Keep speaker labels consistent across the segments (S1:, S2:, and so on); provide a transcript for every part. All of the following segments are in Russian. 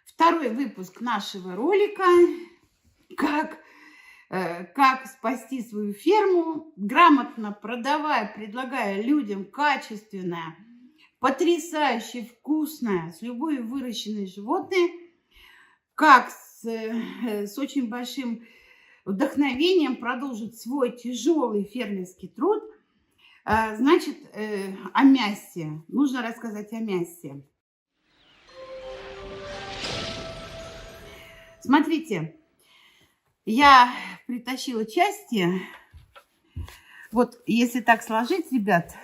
S1: Второй выпуск нашего ролика «Как спасти свою ферму, грамотно продавая, предлагая людям качественное, потрясающе вкусное, с любовью выращенные животные, как с очень большим вдохновением продолжить свой тяжелый фермерский труд». Значит, о мясе. Нужно рассказать о мясе. Смотрите, я притащила части. Вот если так сложить, ребят,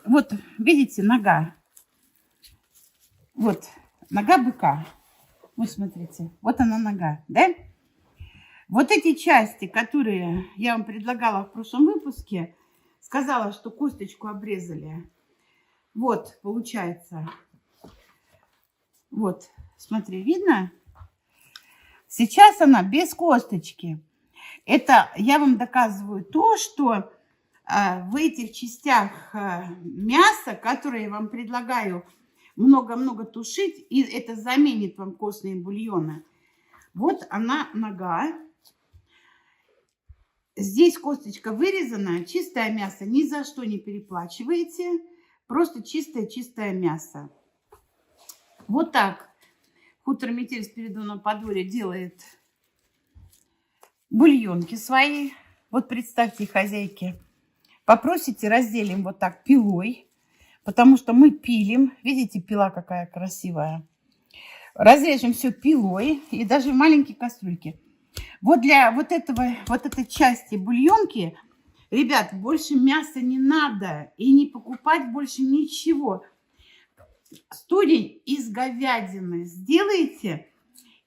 S1: вот видите, нога. Вот нога быка. Вот смотрите, вот она нога, да? Вот эти части, которые я вам предлагала в прошлом выпуске, сказала, что косточку обрезали. Вот, получается. Вот, смотри, видно? Сейчас она без косточки. Это я вам доказываю то, что в этих частях мяса, которые я вам предлагаю много-много тушить, и это заменит вам костные бульоны. Вот она нога. Здесь косточка вырезана, чистое мясо, ни за что не переплачиваете, просто чистое мясо. Вот так хутор-метель Спиридонова Подворья делает бульонки свои. Вот представьте, хозяйки, попросите, разделим вот так пилой, потому что мы пилим. Видите, пила какая красивая. Разрежем все пилой и даже в маленькие кастрюльки. Вот для вот этой части бульонки, ребят, больше мяса не надо. И не покупать больше ничего. Студень из говядины сделаете,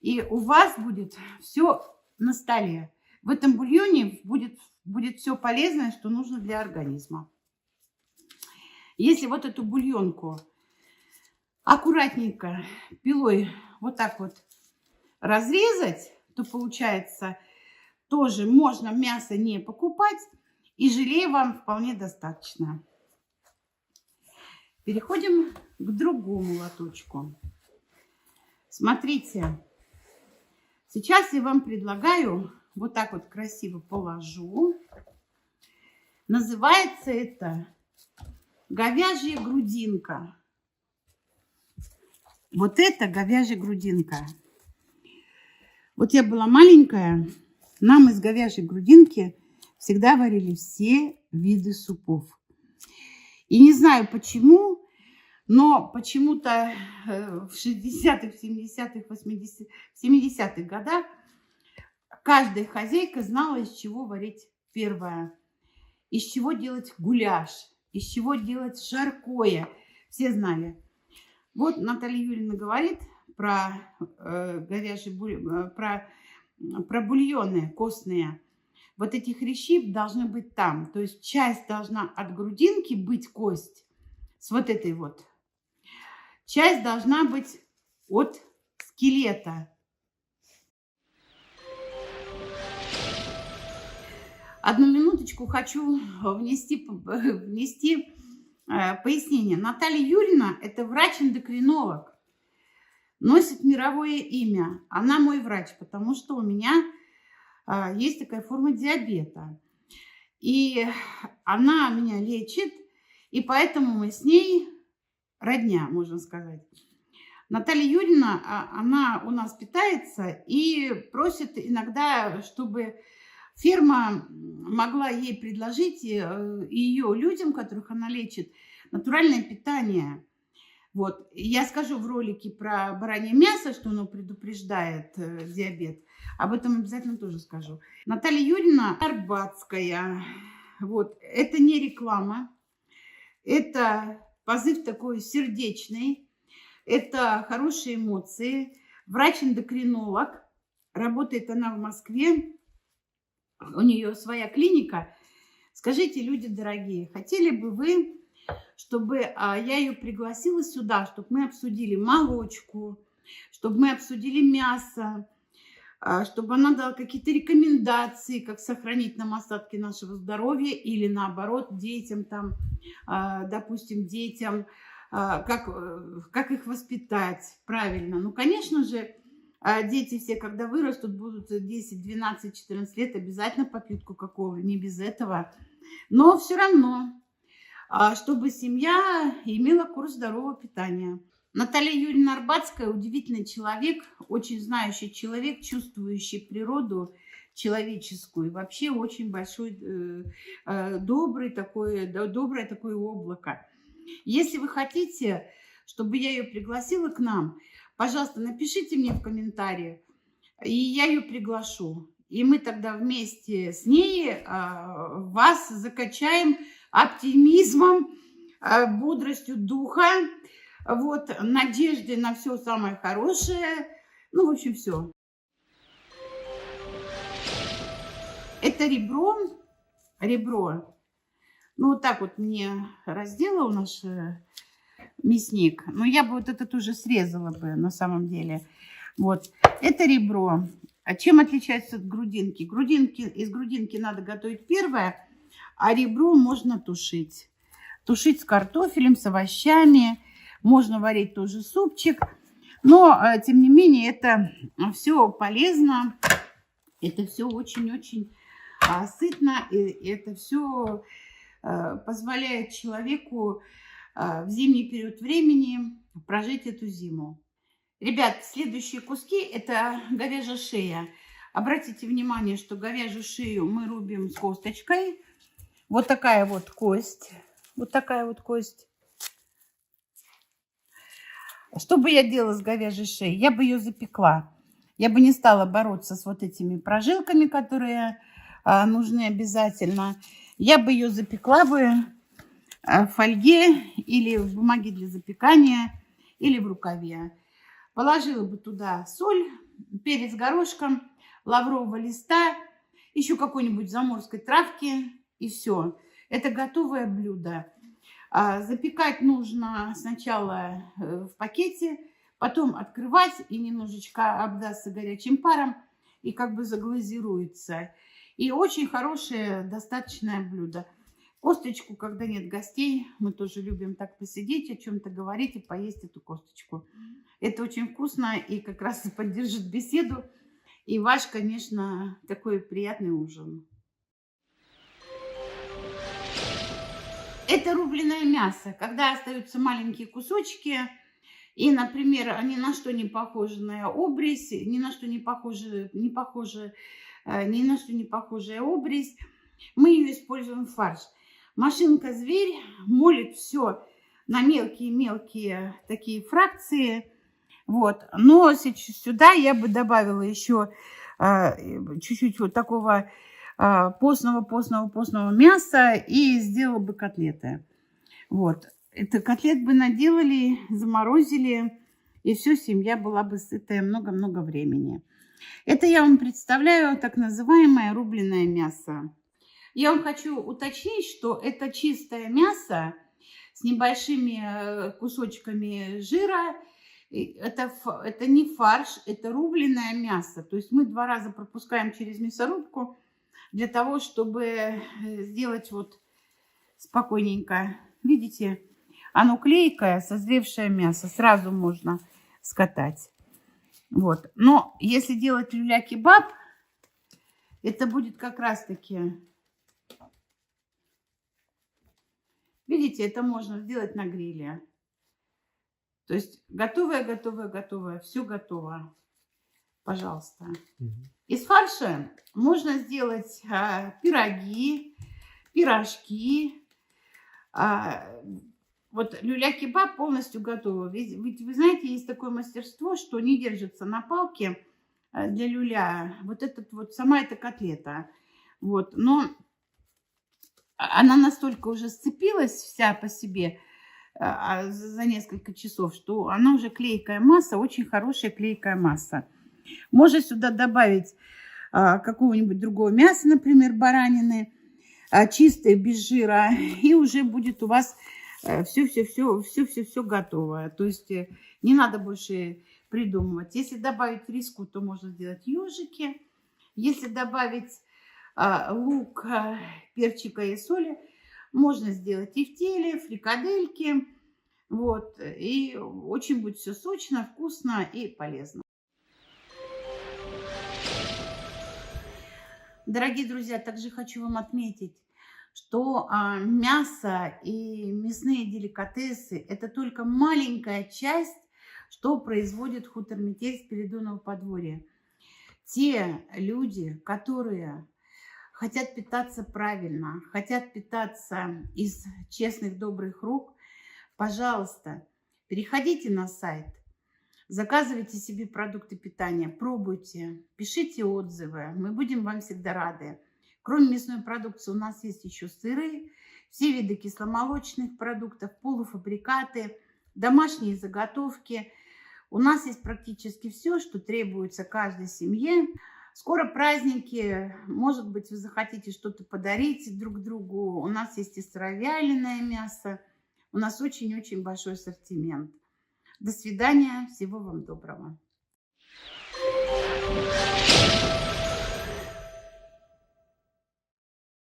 S1: и у вас будет все на столе. В этом бульоне будет все полезное, что нужно для организма. Если вот эту бульонку аккуратненько пилой вот так вот разрезать, то получается тоже можно мясо не покупать, и желе вам вполне достаточно. Переходим к другому лоточку. Смотрите, сейчас я вам предлагаю, вот так вот красиво положу. Называется это говяжья грудинка. Вот это говяжья грудинка. Вот я была маленькая, нам из говяжьей грудинки всегда варили все виды супов. И не знаю почему, но почему-то в 60-х, 70-х, 70-х годах каждая хозяйка знала, из чего варить первое, из чего делать гуляш, из чего делать жаркое. Все знали. Вот Наталья Юрьевна говорит про про бульоны костные. Вот эти хрящи должны быть там. То есть часть должна от грудинки быть кость с вот этой вот. Часть должна быть от скелета. Одну минуточку хочу внести пояснение. Наталья Юрьевна – это врач-эндокринолог. Носит мировое имя. Она мой врач, потому что у меня есть такая форма диабета. И она меня лечит, и поэтому мы с ней родня, можно сказать. Наталья Юрьевна, она у нас питается и просит иногда, чтобы ферма могла ей предложить и ее людям, которых она лечит, натуральное питание. Вот. Я скажу в ролике про баранье мясо, что оно предупреждает диабет. Об этом обязательно тоже скажу. Наталья Юрьевна Арбатская. Вот. Это не реклама. Это позыв такой сердечный. Это хорошие эмоции. Врач-эндокринолог. Работает она в Москве. У нее своя клиника. Скажите, люди дорогие, хотели бы вы, чтобы я ее пригласила сюда, чтобы мы обсудили молочку, чтобы мы обсудили мясо, чтобы она дала какие-то рекомендации, как сохранить нам остатки нашего здоровья или наоборот детям, там, допустим, детям как их воспитать правильно. Ну, конечно же, дети все, когда вырастут, будут 10, 12, 14 лет, обязательно попьют кока-колу, не без этого. Но все равно, чтобы семья имела курс здорового питания. Наталья Юрьевна Арбатская удивительный человек, очень знающий человек, чувствующий природу человеческую. Вообще очень большой, доброе такое облако. Если вы хотите, чтобы я ее пригласила к нам, пожалуйста, напишите мне в комментариях, и я ее приглашу. И мы тогда вместе с ней вас закачаем оптимизмом, бодростью духа, вот, надеждой на все самое хорошее. Ну, в общем, все. Это ребро. Ну, вот так вот мне разделал наш мясник. Но я бы вот этот уже срезала бы на самом деле. Вот, это ребро. А чем отличается от грудинки? Из грудинки надо готовить первое, а ребро можно тушить. Тушить с картофелем, с овощами. Можно варить тоже супчик. Но, тем не менее, это все полезно. Это все очень-очень сытно. И это все позволяет человеку в зимний период времени прожить эту зиму. Ребят, следующие куски – это говяжья шея. Обратите внимание, что говяжью шею мы рубим с косточкой. Вот такая вот кость. Вот такая вот кость. Что бы я делала с говяжьей шеей? Я бы ее запекла. Я бы не стала бороться с вот этими прожилками, которые нужны обязательно. Я бы ее запекла бы в фольге или в бумаге для запекания, или в рукаве. Положила бы туда соль, перец горошком, лаврового листа, еще какой-нибудь заморской травки, и все. Это готовое блюдо. Запекать нужно сначала в пакете, потом открывать, и немножечко обдастся горячим паром, и как бы заглазируется. И очень хорошее, достаточное блюдо. Косточку, когда нет гостей, мы тоже любим так посидеть, о чем-то говорить и поесть эту косточку. Это очень вкусно и как раз поддержит беседу. И ваш, конечно, такой приятный ужин. Это рубленое мясо. Когда остаются маленькие кусочки, и, например, они на что не похожи на обрезь, ни на что не похожая обрезь, мы ее используем в фарш. Машинка-зверь молит все на мелкие-мелкие такие фракции. Вот. Но сюда я бы добавила еще чуть-чуть вот такого постного мяса и сделала бы котлеты. Вот. Это котлет бы наделали, заморозили, и все, семья была бы сытая много-много времени. Это я вам представляю так называемое рубленое мясо. Я вам хочу уточнить, что это чистое мясо с небольшими кусочками жира. Это не фарш, это рубленое мясо. То есть мы 2 раза пропускаем через мясорубку для того, чтобы сделать вот спокойненько. Видите, оно клейкое, созревшее мясо. Сразу можно скатать. Вот. Но если делать люля-кебаб, это будет как раз-таки... Видите, это можно сделать на гриле. То есть готовое, все готово. Пожалуйста. Из фарша можно сделать пирожки. Вот люля-кебаб полностью готова. Ведь вы знаете, есть такое мастерство, что не держится на палке для люля. Сама эта котлета. Вот. Но она настолько уже сцепилась вся по себе за несколько часов, что она уже клейкая масса, очень хорошая клейкая масса. Можно сюда добавить какого-нибудь другого мяса, например, баранины, чистое, без жира, и уже будет у вас все готово. То есть не надо больше придумывать. Если добавить риску, то можно сделать ежики. Если добавить лук, перчика и соли, можно сделать и в теле, фрикадельки. Вот, и очень будет все сочно, вкусно и полезно. Дорогие друзья, также хочу вам отметить, что мясо и мясные деликатесы – это только маленькая часть, что производит хутор Метель Спиридоново подворье. Те люди, которые хотят питаться правильно, хотят питаться из честных, добрых рук, пожалуйста, переходите на сайт, заказывайте себе продукты питания, пробуйте, пишите отзывы, мы будем вам всегда рады. Кроме мясной продукции у нас есть еще сыры, все виды кисломолочных продуктов, полуфабрикаты, домашние заготовки. У нас есть практически все, что требуется каждой семье. Скоро праздники, может быть, вы захотите что-то подарить друг другу. У нас есть и сыровяленое мясо, у нас очень-очень большой ассортимент. До свидания, всего вам доброго.